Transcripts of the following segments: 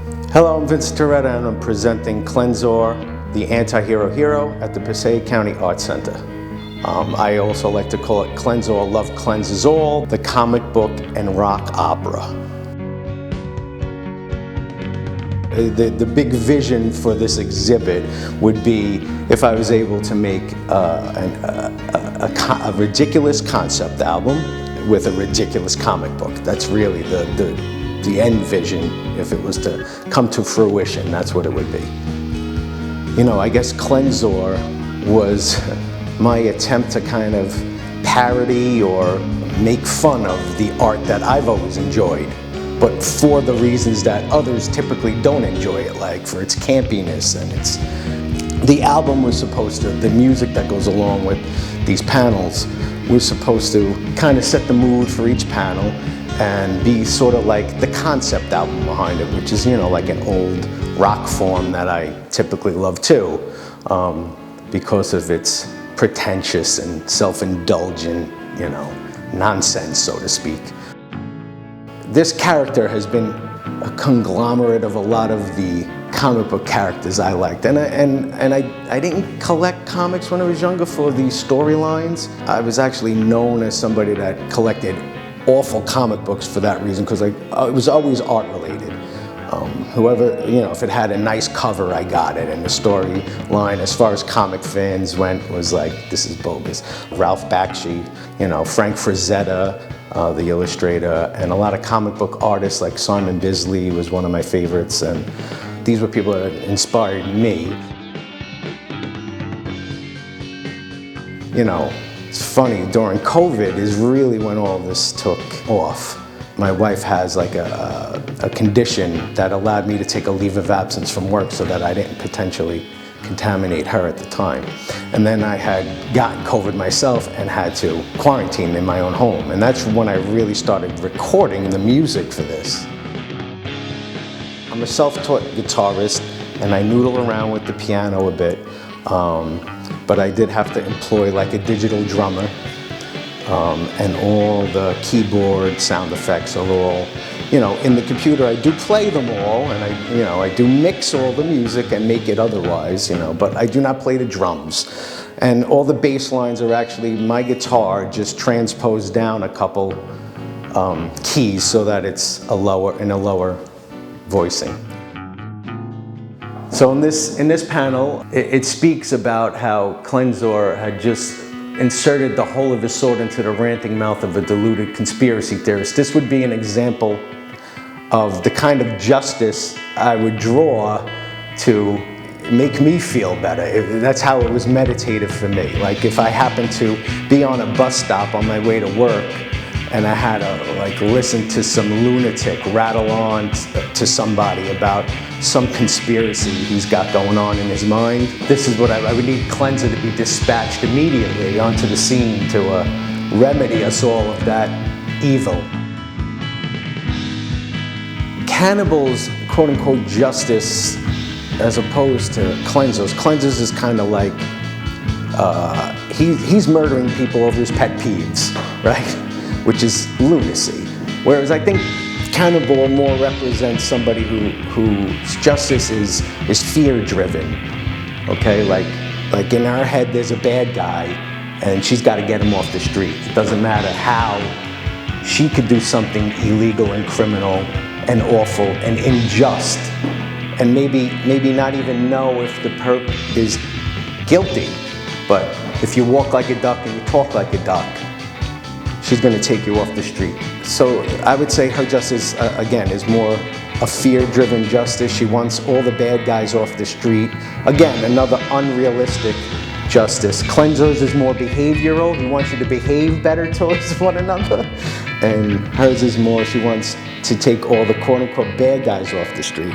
Hello, I'm Vincent Torretta, and I'm presenting Klensor, the Antihero hero at the Passaic County Arts Center. I also like to call it Klensor Love Cleanses All, the comic book and rock opera. The big vision for this exhibit would be if I was able to make a ridiculous concept album with a ridiculous comic book. That's really the end vision. If it was to come to fruition, that's what it would be. You know, I guess Klensor was my attempt to kind of parody or make fun of the art that I've always enjoyed, but for the reasons that others typically don't enjoy it, like for its campiness and its... The album was supposed to, the music that goes along with these panels was supposed to kind of set the mood for each panel and be sort of like the concept album behind it, which is, you know, like an old rock form that I typically love too, because of its pretentious and self-indulgent, you know, nonsense, so to speak. This character has been a conglomerate of a lot of the comic book characters I liked. And I didn't collect comics when I was younger for these storylines. I was actually known as somebody that collected awful comic books for that reason, because it was always art related. Whoever, you know, if it had a nice cover, I got it. And the storyline, as far as comic fans went, was like, this is bogus. Ralph Bakshi, you know, Frank Frazetta, the illustrator, and a lot of comic book artists like Simon Bisley was one of my favorites. And these were people that inspired me. You know, it's funny, during COVID is really when all this took off. My wife has like a condition that allowed me to take a leave of absence from work so that I didn't potentially contaminate her at the time. And then I had gotten COVID myself and had to quarantine in my own home. And that's when I really started recording the music for this. I'm a self-taught guitarist and I noodle around with the piano a bit, but I did have to employ like a digital drummer, and all the keyboard sound effects are all, you know, in the computer. I do play them all, and I do mix all the music and make it otherwise, you know, but I do not play the drums. And all the bass lines are actually my guitar just transposed down a couple keys so that it's in a lower voicing. So in this panel, it speaks about how Klensor had just inserted the whole of his sword into the ranting mouth of a deluded conspiracy theorist. This would be an example of the kind of justice I would draw to make me feel better. That's how it was meditative for me. Like if I happened to be on a bus stop on my way to work and I had to like listen to some lunatic rattle on to somebody about some conspiracy he's got going on in his mind. This is what I would need Klensor to be dispatched immediately onto the scene to remedy us all of that evil. Cannibal's quote-unquote justice, as opposed to Klensor's. Klensor's is kind of like, he's murdering people over his pet peeves, right? Which is lunacy. Whereas I think Cannibal more represents somebody whose justice is fear-driven, okay? Like in her head, there's a bad guy, and she's got to get him off the street. It doesn't matter how she could do something illegal and criminal and awful and unjust, and maybe not even know if the perp is guilty. But if you walk like a duck and you talk like a duck, she's going to take you off the street. So I would say her justice, again, is more a fear-driven justice. She wants all the bad guys off the street. Again, another unrealistic justice. Klensor's is more behavioral. He wants you to behave better towards one another. And hers is more, she wants to take all the quote-unquote bad guys off the street.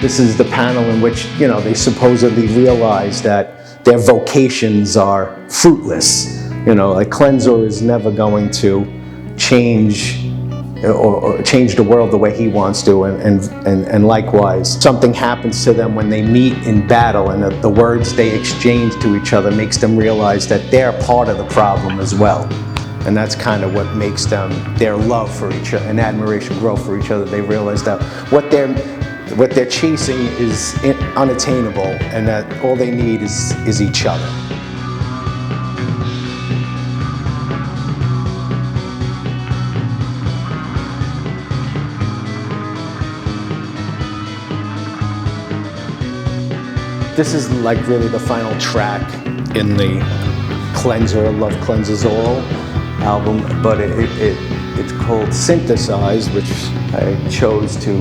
This is the panel in which, you know, they supposedly realize that their vocations are fruitless. You know, like Klensor is never going to change or change the world the way he wants to, and likewise, something happens to them when they meet in battle, and the words they exchange to each other makes them realize that they're part of the problem as well. And that's kind of what makes them, their love for each other and admiration grow for each other. They realize that what they're chasing is unattainable, and that all they need is each other. This is like really the final track in the Klensor, Love Cleanses All album, but it's called Synthesize, which I chose to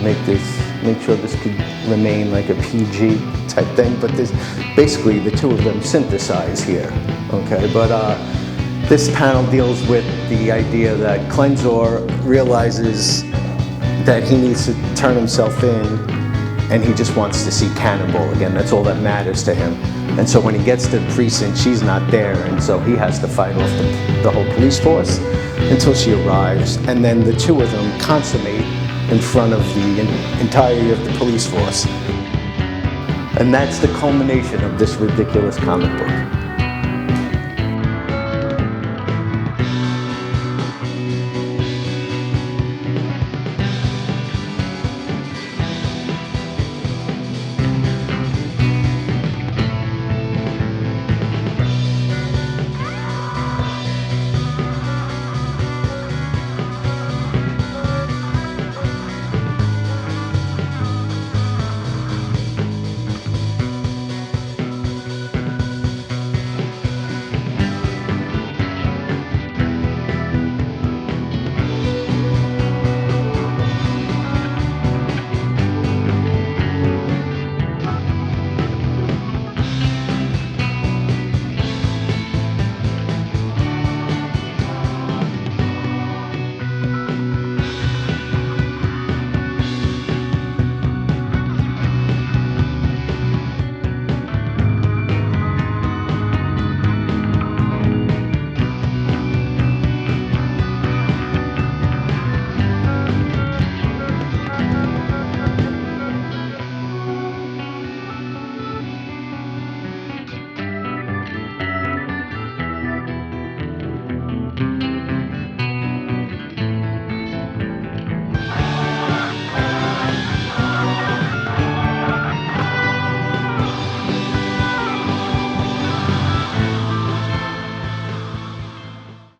make sure this could remain like a PG type thing, but this, basically the two of them synthesize here, okay? But this panel deals with the idea that Klensor realizes that he needs to turn himself in, and he just wants to see Cannonball again. That's all that matters to him. And so when he gets to the precinct, she's not there, and so he has to fight off the whole police force until she arrives, and then the two of them consummate in front of the entirety of the police force. And that's the culmination of this ridiculous comic book.